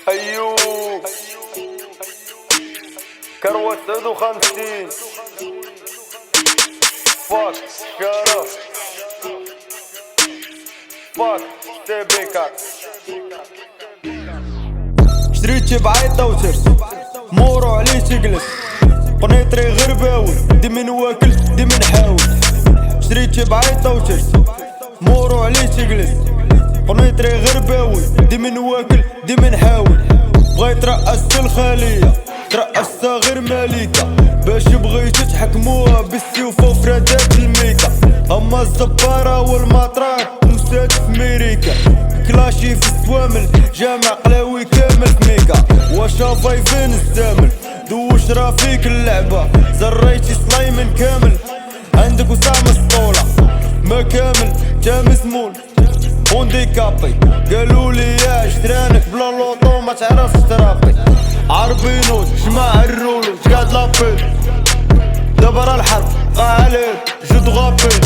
أيوه كروة 59 فاك شرف فاك تبيكات شريتي بعيطة وسرت مورو عليه تجلس قنيطري غير باول دي من واكل دي من حاول. شريتي بعيطة وسرت مورو عليه تجلس قنيطري غير باول دي من واكل دي من حاول. بغيت رأست الخلية ترأستها غير مالكة باش بغيتو تحكموها بالسيوف وفرادات الميكا. اما الزبارة والمطرات موساد في ميريكا كلاشي في السوامل جامع قلاوي كامل في ميكا. وشافاي فين الزامل دوش راه فيك اللعبة زريتي سلايمن كامل عندك وسامة سطولة ما كامل جا مزمول هونديكابي قالولي يا اشترانك بلا لوطو ما تعرفش ترابي. عربي نوت جماع الرولو شقاد لابيل دابا راه الحرب قا عليك جود غابيل.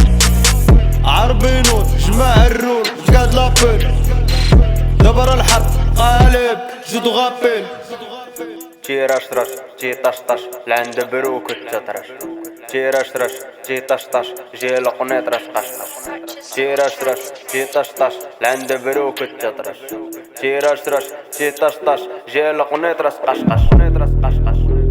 عربي نوت جماع الرولو شقاد لابيل دابا راه الحرب قا عليك جود غابيل. جي رش رش جي طش طش لعند بروك التطرش جي رش رش جي طش طش جي لقنيط رش قش قش جي رش رش جي طش طش لعند بروك التطرش جي رش رش جي طش طش جي لقنيط رش قش قش.